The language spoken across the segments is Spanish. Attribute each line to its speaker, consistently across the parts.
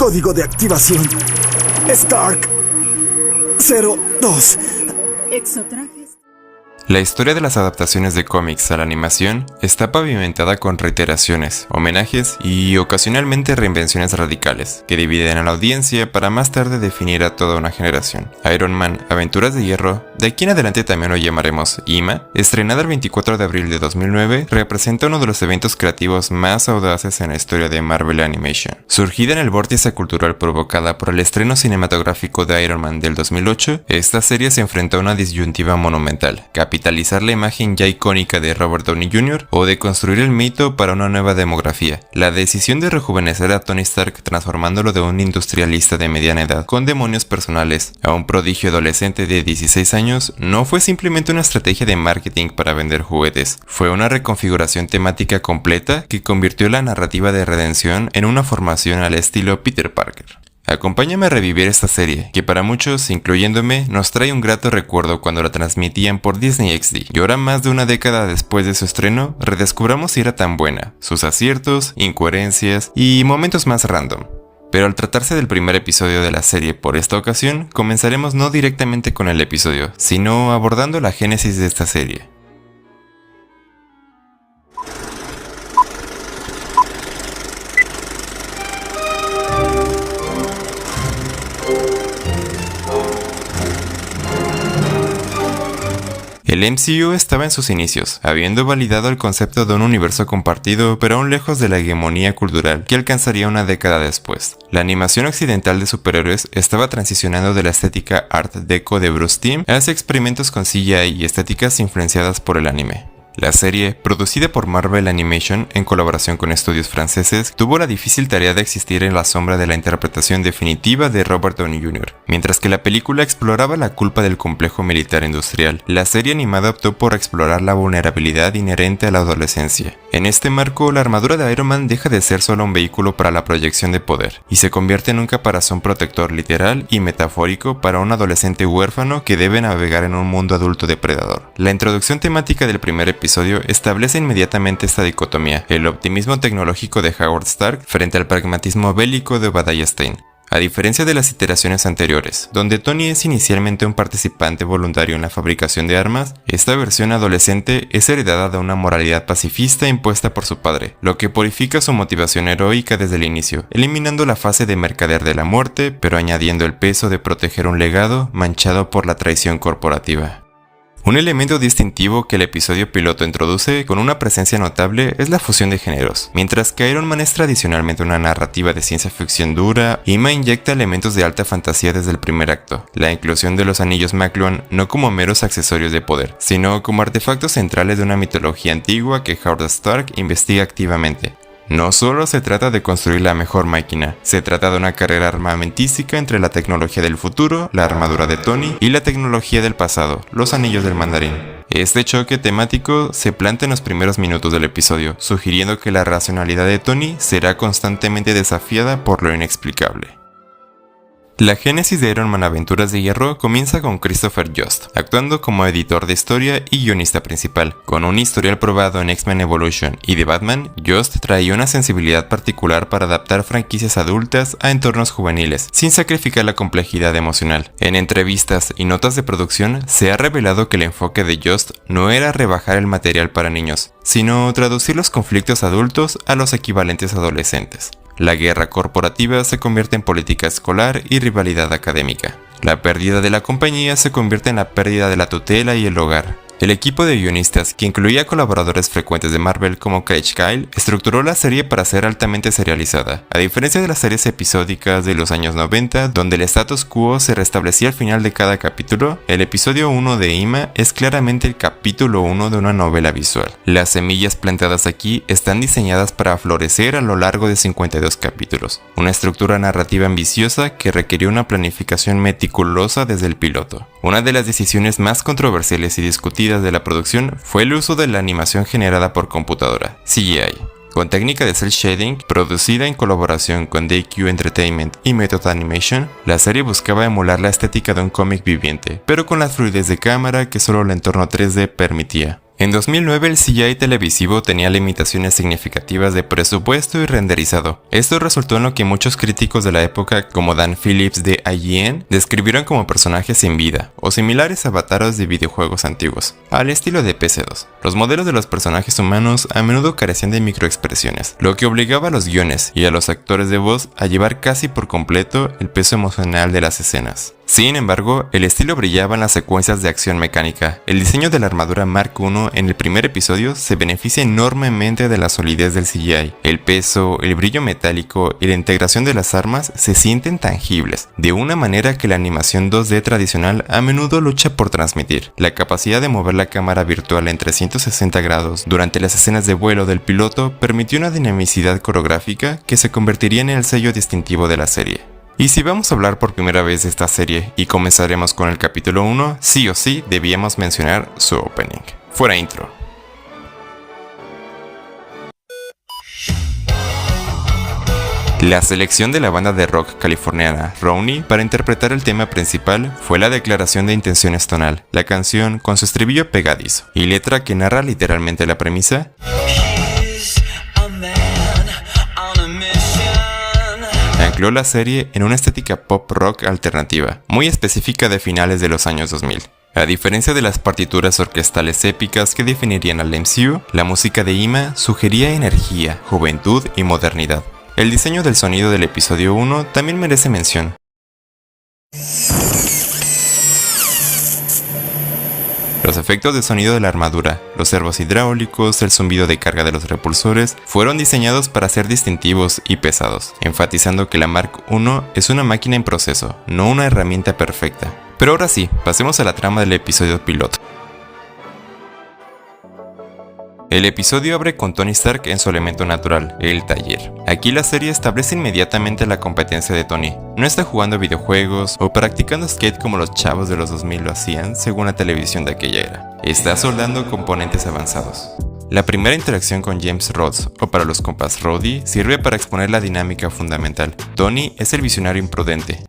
Speaker 1: Código de activación. Stark 02.
Speaker 2: Exotrajes.
Speaker 3: La historia de las adaptaciones de cómics a la animación está pavimentada con reiteraciones, homenajes y ocasionalmente reinvenciones radicales, que dividen a la audiencia para más tarde definir a toda una generación. Iron Man, Aventuras de Hierro, de aquí en adelante también lo llamaremos IMA, estrenada el 24 de abril de 2009, representa uno de los eventos creativos más audaces en la historia de Marvel Animation. Surgida en el vórtice cultural provocada por el estreno cinematográfico de Iron Man del 2008, esta serie se enfrentó a una disyuntiva monumental: capitalizar la imagen ya icónica de Robert Downey Jr. o de construir el mito para una nueva demografía. La decisión de rejuvenecer a Tony Stark transformándolo de un industrialista de mediana edad con demonios personales a un prodigio adolescente de 16 años no fue simplemente una estrategia de marketing para vender juguetes, fue una reconfiguración temática completa que convirtió la narrativa de redención en una formación al estilo Peter Parker. Acompáñame a revivir esta serie, que para muchos, incluyéndome, nos trae un grato recuerdo cuando la transmitían por Disney XD. Y ahora, más de una década después de su estreno, redescubramos si era tan buena, sus aciertos, incoherencias y momentos más random. Pero al tratarse del primer episodio de la serie por esta ocasión, comenzaremos no directamente con el episodio, sino abordando la génesis de esta serie. El MCU estaba en sus inicios, habiendo validado el concepto de un universo compartido, pero aún lejos de la hegemonía cultural que alcanzaría una década después. La animación occidental de superhéroes estaba transicionando de la estética Art Deco de Bruce Timm hacia experimentos con CGI y estéticas influenciadas por el anime. La serie, producida por Marvel Animation en colaboración con estudios franceses, tuvo la difícil tarea de existir en la sombra de la interpretación definitiva de Robert Downey Jr. Mientras que la película exploraba la culpa del complejo militar industrial, la serie animada optó por explorar la vulnerabilidad inherente a la adolescencia. En este marco, la armadura de Iron Man deja de ser solo un vehículo para la proyección de poder, y se convierte en un caparazón protector literal y metafórico para un adolescente huérfano que debe navegar en un mundo adulto depredador. La introducción temática del primer episodio establece inmediatamente esta dicotomía: el optimismo tecnológico de Howard Stark frente al pragmatismo bélico de Obadiah Stane. A diferencia de las iteraciones anteriores, donde Tony es inicialmente un participante voluntario en la fabricación de armas, esta versión adolescente es heredada de una moralidad pacifista impuesta por su padre, lo que purifica su motivación heroica desde el inicio, eliminando la fase de mercader de la muerte, pero añadiendo el peso de proteger un legado manchado por la traición corporativa. Un elemento distintivo que el episodio piloto introduce con una presencia notable es la fusión de géneros. Mientras que Iron Man es tradicionalmente una narrativa de ciencia ficción dura, IMA inyecta elementos de alta fantasía desde el primer acto. La inclusión de los anillos McLuhan no como meros accesorios de poder, sino como artefactos centrales de una mitología antigua que Howard Stark investiga activamente. No solo se trata de construir la mejor máquina, se trata de una carrera armamentística entre la tecnología del futuro, la armadura de Tony, y la tecnología del pasado, los anillos del mandarín. Este choque temático se plantea en los primeros minutos del episodio, sugiriendo que la racionalidad de Tony será constantemente desafiada por lo inexplicable. La génesis de Iron Man Aventuras de Hierro comienza con Christopher Yost, actuando como editor de historia y guionista principal. Con un historial probado en X-Men Evolution y The Batman, Yost traía una sensibilidad particular para adaptar franquicias adultas a entornos juveniles, sin sacrificar la complejidad emocional. En entrevistas y notas de producción, se ha revelado que el enfoque de Yost no era rebajar el material para niños, sino traducir los conflictos adultos a los equivalentes adolescentes. La guerra corporativa se convierte en política escolar y rivalidad académica. La pérdida de la compañía se convierte en la pérdida de la tutela y el hogar. El equipo de guionistas, que incluía colaboradores frecuentes de Marvel como Craig Kyle, estructuró la serie para ser altamente serializada. A diferencia de las series episódicas de los años 90, donde el status quo se restablecía al final de cada capítulo, el episodio 1 de IMA es claramente el capítulo 1 de una novela visual. Las semillas plantadas aquí están diseñadas para florecer a lo largo de 52 capítulos, una estructura narrativa ambiciosa que requirió una planificación meticulosa desde el piloto. Una de las decisiones más controversiales y discutidas de la producción fue el uso de la animación generada por computadora, CGI. Con técnica de cel shading, producida en colaboración con DQ Entertainment y Method Animation, la serie buscaba emular la estética de un cómic viviente, pero con la fluidez de cámara que solo el entorno 3D permitía. En 2009 el CGI televisivo tenía limitaciones significativas de presupuesto y renderizado. Esto resultó en lo que muchos críticos de la época, como Dan Phillips de IGN, describieron como personajes sin vida, o similares a avatares de videojuegos antiguos, al estilo de PC2. Los modelos de los personajes humanos a menudo carecían de microexpresiones, lo que obligaba a los guiones y a los actores de voz a llevar casi por completo el peso emocional de las escenas. Sin embargo, el estilo brillaba en las secuencias de acción mecánica. El diseño de la armadura Mark I en el primer episodio se beneficia enormemente de la solidez del CGI. El peso, el brillo metálico y la integración de las armas se sienten tangibles, de una manera que la animación 2D tradicional a menudo lucha por transmitir. La capacidad de mover la cámara virtual en 360 grados durante las escenas de vuelo del piloto permitió una dinamicidad coreográfica que se convertiría en el sello distintivo de la serie. Y si vamos a hablar por primera vez de esta serie y comenzaremos con el capítulo 1, sí o sí debíamos mencionar su opening. Fuera intro. La selección de la banda de rock californiana Ronnie para interpretar el tema principal fue la declaración de intenciones tonal. La canción, con su estribillo pegadizo y letra que narra literalmente la premisa, ancló la serie en una estética pop rock alternativa, muy específica de finales de los años 2000. A diferencia de las partituras orquestales épicas que definirían al MCU, la música de Ima sugería energía, juventud y modernidad. El diseño del sonido del episodio 1 también merece mención. Los efectos de sonido de la armadura, los servos hidráulicos, el zumbido de carga de los repulsores, fueron diseñados para ser distintivos y pesados, enfatizando que la Mark I es una máquina en proceso, no una herramienta perfecta. Pero ahora sí, pasemos a la trama del episodio piloto. El episodio abre con Tony Stark en su elemento natural, el taller. Aquí la serie establece inmediatamente la competencia de Tony. No está jugando videojuegos o practicando skate como los chavos de los 2000 lo hacían según la televisión de aquella era. Está soldando componentes avanzados. La primera interacción con James Rhodes, o para los compas Rhodey, sirve para exponer la dinámica fundamental. Tony es el visionario imprudente.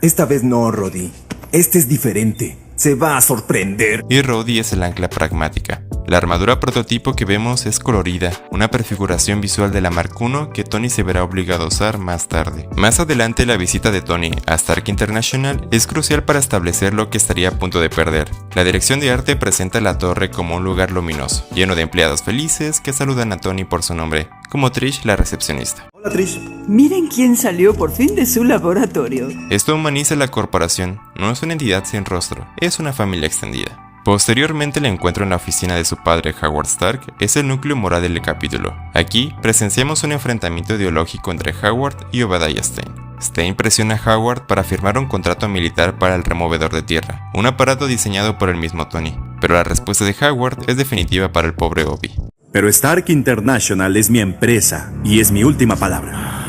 Speaker 1: Esta vez no, Roddy. Este es diferente. Se va a sorprender.
Speaker 3: Y Rhodey es el ancla pragmática. La armadura prototipo que vemos es colorida, una prefiguración visual de la Mark I que Tony se verá obligado a usar más tarde. Más adelante, la visita de Tony a Stark International es crucial para establecer lo que estaría a punto de perder. La dirección de arte presenta la torre como un lugar luminoso, lleno de empleados felices que saludan a Tony por su nombre, como Trish, la recepcionista.
Speaker 1: Hola, Trish.
Speaker 2: Miren quién salió por fin de su laboratorio.
Speaker 3: Esto humaniza la corporación, no es una entidad sin rostro, es una familia extendida. Posteriormente, el encuentro en la oficina de su padre Howard Stark es el núcleo moral del capítulo. Aquí presenciamos un enfrentamiento ideológico entre Howard y Obadiah Stane. Stane presiona a Howard para firmar un contrato militar para el removedor de tierra, un aparato diseñado por el mismo Tony, pero la respuesta de Howard es definitiva para el pobre Obi.
Speaker 4: Pero Stark International es mi empresa y es mi última palabra.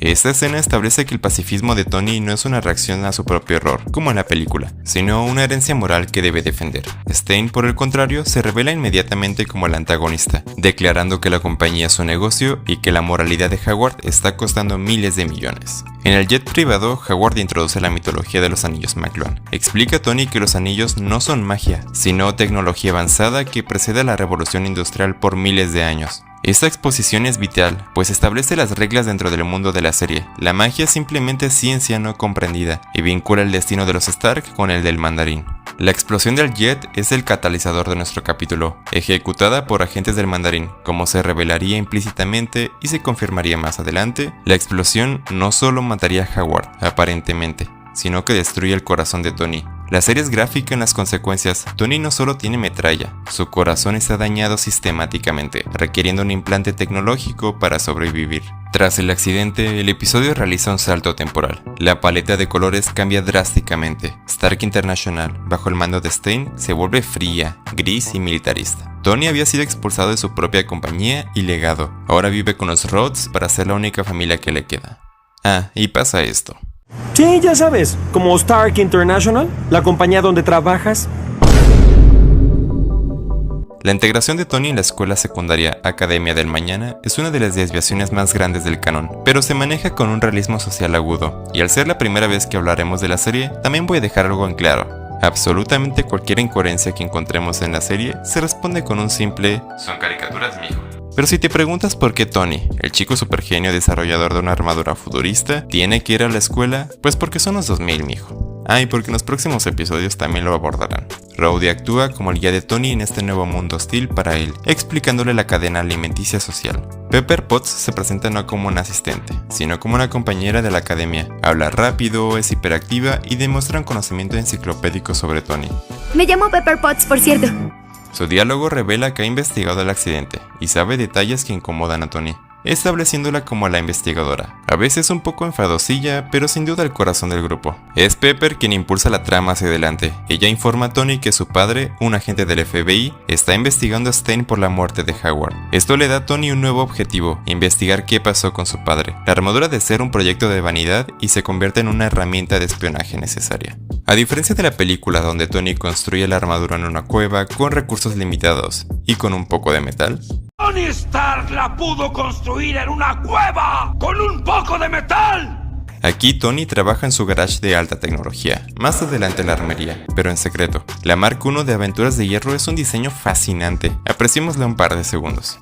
Speaker 3: Esta escena establece que el pacifismo de Tony no es una reacción a su propio error, como en la película, sino una herencia moral que debe defender. Stane, por el contrario, se revela inmediatamente como el antagonista, declarando que la compañía es un negocio y que la moralidad de Howard está costando miles de millones. En el jet privado, Howard introduce la mitología de los anillos McLuhan. Explica a Tony que los anillos no son magia, sino tecnología avanzada que precede a la revolución industrial por miles de años. Esta exposición es vital, pues establece las reglas dentro del mundo de la serie. La magia es simplemente ciencia no comprendida, y vincula el destino de los Stark con el del Mandarín. La explosión del jet es el catalizador de nuestro capítulo, ejecutada por agentes del Mandarín. Como se revelaría implícitamente y se confirmaría más adelante, la explosión no solo mataría a Howard, aparentemente, sino que destruye el corazón de Tony. La serie es gráfica en las consecuencias. Tony no solo tiene metralla, su corazón está dañado sistemáticamente, requiriendo un implante tecnológico para sobrevivir. Tras el accidente, el episodio realiza un salto temporal. La paleta de colores cambia drásticamente. Stark International, bajo el mando de Stane, se vuelve fría, gris y militarista. Tony había sido expulsado de su propia compañía y legado. Ahora vive con los Rhodes para ser la única familia que le queda. Ah, y pasa esto.
Speaker 5: Sí, ya sabes, como Stark International, la compañía donde trabajas.
Speaker 3: La integración de Tony en la escuela secundaria Academia del Mañana es una de las desviaciones más grandes del canon, pero se maneja con un realismo social agudo, y al ser la primera vez que hablaremos de la serie, también voy a dejar algo en claro. Absolutamente cualquier incoherencia que encontremos en la serie se responde con un simple "son caricaturas, mijo". Pero si te preguntas por qué Tony, el chico supergenio desarrollador de una armadura futurista, tiene que ir a la escuela, pues porque son los 2000, mijo. Y porque en los próximos episodios también lo abordarán. Rhodey actúa como el guía de Tony en este nuevo mundo hostil para él, explicándole la cadena alimenticia social. Pepper Potts se presenta no como una asistente, sino como una compañera de la academia. Habla rápido, es hiperactiva y demuestra un conocimiento enciclopédico sobre Tony.
Speaker 6: Me llamo Pepper Potts, por cierto.
Speaker 3: Su diálogo revela que ha investigado el accidente y sabe detalles que incomodan a Tony, estableciéndola como la investigadora, a veces un poco enfadosilla, pero sin duda el corazón del grupo. Es Pepper quien impulsa la trama hacia adelante. Ella informa a Tony que su padre, un agente del FBI, está investigando a Stein por la muerte de Howard. Esto le da a Tony un nuevo objetivo: investigar qué pasó con su padre. La armadura de ser un proyecto de vanidad y se convierte en una herramienta de espionaje necesaria. A diferencia de la película donde Tony construye la armadura en una cueva con recursos limitados y con un poco de metal,
Speaker 7: Tony Stark la pudo construir en una cueva con un poco de metal.
Speaker 3: Aquí Tony trabaja en su garage de alta tecnología, más adelante en la armería, pero en secreto. La Mark I de Aventuras de Hierro es un diseño fascinante, apreciémosla un par de segundos.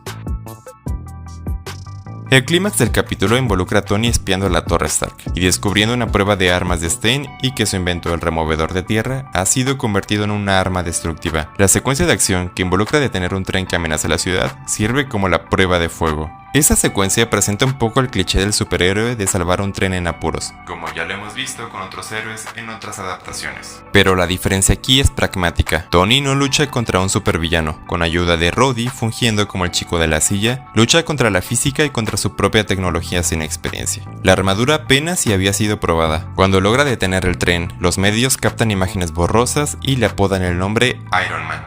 Speaker 3: El clímax del capítulo involucra a Tony espiando la Torre Stark y descubriendo una prueba de armas de Stein y que su invento, el removedor de tierra, ha sido convertido en una arma destructiva. La secuencia de acción, que involucra detener un tren que amenaza la ciudad, sirve como la prueba de fuego. Esa secuencia presenta un poco el cliché del superhéroe de salvar un tren en apuros, como ya lo hemos visto con otros héroes en otras adaptaciones. Pero la diferencia aquí es pragmática. Tony no lucha contra un supervillano, con ayuda de Rhodey fungiendo como el chico de la silla, lucha contra la física y contra su propia tecnología sin experiencia. La armadura apenas si había sido probada. Cuando logra detener el tren, los medios captan imágenes borrosas y le apodan el nombre Iron Man.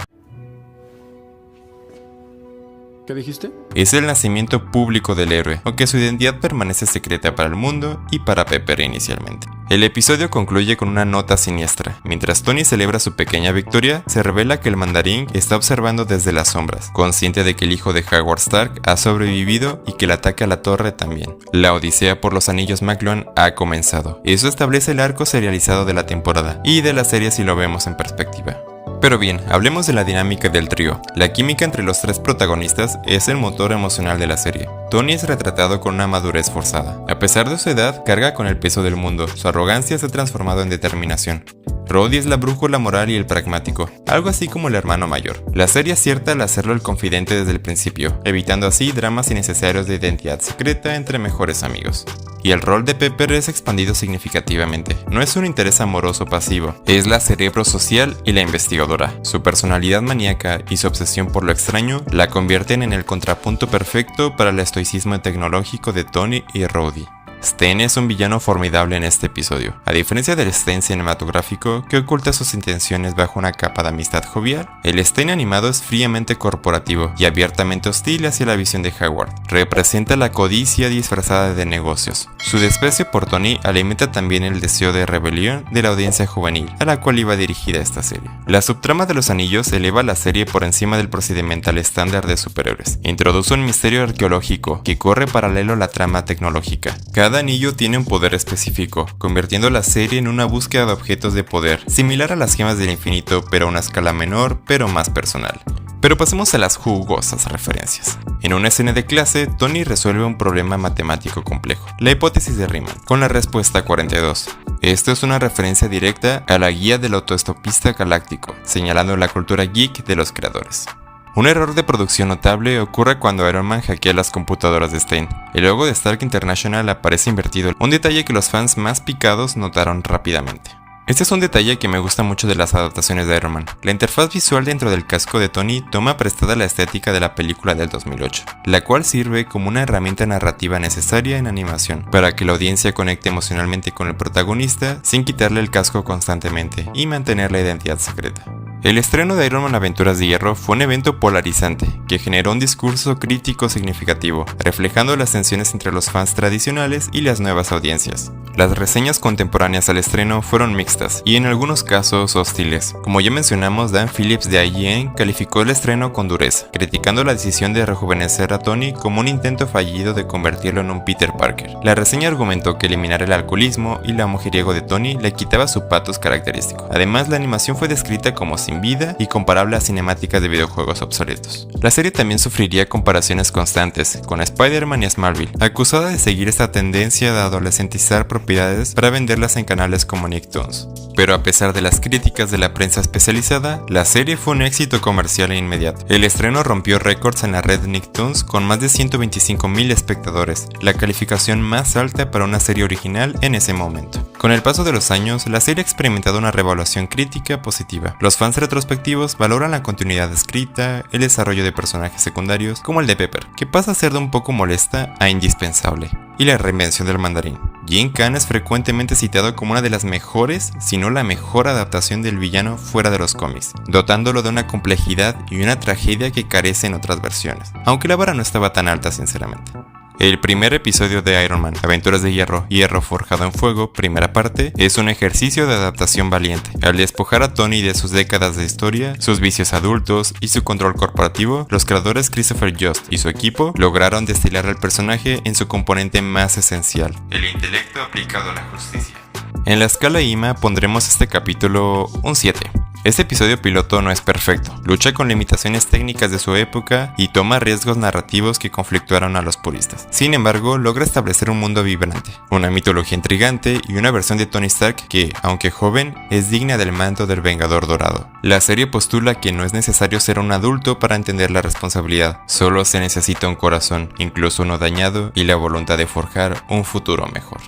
Speaker 5: ¿Qué dijiste?
Speaker 3: Es el nacimiento público del héroe, aunque su identidad permanece secreta para el mundo y para Pepper inicialmente. El episodio concluye con una nota siniestra. Mientras Tony celebra su pequeña victoria, se revela que el mandarín está observando desde las sombras, consciente de que el hijo de Howard Stark ha sobrevivido y que el ataque a la torre también. La odisea por los anillos McLuhan ha comenzado. Eso establece el arco serializado de la temporada y de la serie si lo vemos en perspectiva. Pero bien, hablemos de la dinámica del trío. La química entre los tres protagonistas es el motor emocional de la serie. Tony es retratado con una madurez forzada. A pesar de su edad, carga con el peso del mundo. Su arrogancia se ha transformado en determinación. Rhodey es la brújula moral y el pragmático, algo así como el hermano mayor. La serie acierta al hacerlo el confidente desde el principio, evitando así dramas innecesarios de identidad secreta entre mejores amigos. Y el rol de Pepper es expandido significativamente. No es un interés amoroso pasivo, es la cerebro social y la investigadora. Su personalidad maníaca y su obsesión por lo extraño la convierten en el contrapunto perfecto para el estoicismo tecnológico de Tony y Rhodey. Stein es un villano formidable en este episodio, a diferencia del Stein cinematográfico que oculta sus intenciones bajo una capa de amistad jovial. El Stein animado es fríamente corporativo y abiertamente hostil hacia la visión de Howard. Representa la codicia disfrazada de negocios. Su desprecio por Tony alimenta también el deseo de rebelión de la audiencia juvenil, a la cual iba dirigida esta serie. La subtrama de los anillos eleva la serie por encima del procedimental estándar de superhéroes. Introduce un misterio arqueológico que corre paralelo a la trama tecnológica. Cada anillo tiene un poder específico, convirtiendo la serie en una búsqueda de objetos de poder, similar a las gemas del infinito, pero a una escala menor, pero más personal. Pero pasemos a las jugosas referencias. En una escena de clase, Tony resuelve un problema matemático complejo, la hipótesis de Riemann, con la respuesta 42. Esto es una referencia directa a la guía del autoestopista galáctico, señalando la cultura geek de los creadores. Un error de producción notable ocurre cuando Iron Man hackea las computadoras de Stein. El logo de Stark International aparece invertido, un detalle que los fans más picados notaron rápidamente. Este es un detalle que me gusta mucho de las adaptaciones de Iron Man. La interfaz visual dentro del casco de Tony toma prestada la estética de la película del 2008, la cual sirve como una herramienta narrativa necesaria en animación, para que la audiencia conecte emocionalmente con el protagonista sin quitarle el casco constantemente y mantener la identidad secreta. El estreno de Iron Man Aventuras de Hierro fue un evento polarizante que generó un discurso crítico significativo, reflejando las tensiones entre los fans tradicionales y las nuevas audiencias. Las reseñas contemporáneas al estreno fueron mixtas y en algunos casos hostiles. Como ya mencionamos, Dan Phillips de IGN calificó el estreno con dureza, criticando la decisión de rejuvenecer a Tony como un intento fallido de convertirlo en un Peter Parker. La reseña argumentó que eliminar el alcoholismo y la mujeriego de Tony le quitaba su pathos característico. Además, la animación fue descrita como sin vida y comparable a cinemáticas de videojuegos obsoletos. La serie también sufriría comparaciones constantes con Spider-Man y Smallville, acusada de seguir esta tendencia de adolescentizar propiedades para venderlas en canales como Nicktoons. Pero a pesar de las críticas de la prensa especializada, la serie fue un éxito comercial e inmediato. El estreno rompió récords en la red Nicktoons con más de 125,000 espectadores, la calificación más alta para una serie original en ese momento. Con el paso de los años, la serie ha experimentado una revaluación crítica positiva. Los fans retrospectivos valoran la continuidad escrita, el desarrollo de personajes secundarios, como el de Pepper, que pasa a ser de un poco molesta a indispensable, y la reinvención del mandarín. Jim Khan es frecuentemente citado como una de las mejores, si no la mejor adaptación del villano fuera de los cómics, dotándolo de una complejidad y una tragedia que carece en otras versiones, aunque la vara no estaba tan alta sinceramente. El primer episodio de Iron Man, Aventuras de Hierro, Hierro Forjado en Fuego, primera parte, es un ejercicio de adaptación valiente. Al despojar a Tony de sus décadas de historia, sus vicios adultos y su control corporativo, los creadores Christopher Yost y su equipo lograron destilar al personaje en su componente más esencial, el intelecto aplicado a la justicia. En la escala IMA pondremos este capítulo un 7. Este episodio piloto no es perfecto, lucha con limitaciones técnicas de su época y toma riesgos narrativos que conflictuaron a los puristas. Sin embargo, logra establecer un mundo vibrante, una mitología intrigante y una versión de Tony Stark que, aunque joven, es digna del manto del Vengador Dorado. La serie postula que no es necesario ser un adulto para entender la responsabilidad, solo se necesita un corazón, incluso uno dañado, y la voluntad de forjar un futuro mejor.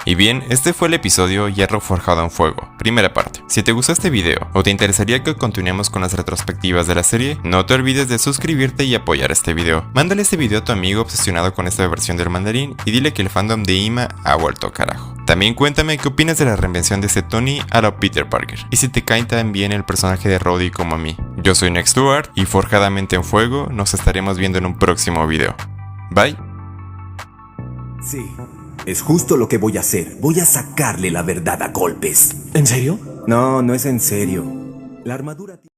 Speaker 3: Y bien, este fue el episodio Hierro Forjado en Fuego, primera parte. Si te gustó este video o te interesaría que continuemos con las retrospectivas de la serie, no te olvides de suscribirte y apoyar este video. Mándale este video a tu amigo obsesionado con esta versión del mandarín y dile que el fandom de IMA ha vuelto carajo. También cuéntame qué opinas de la reinvención de este Tony a la Peter Parker y si te cae tan bien el personaje de Rhodey como a mí. Yo soy Next Stuart y Forjadamente en Fuego nos estaremos viendo en un próximo video. Bye.
Speaker 1: Sí, es justo lo que voy a hacer. Voy a sacarle la verdad a golpes.
Speaker 5: ¿En serio?
Speaker 1: No, no es en serio. La armadura...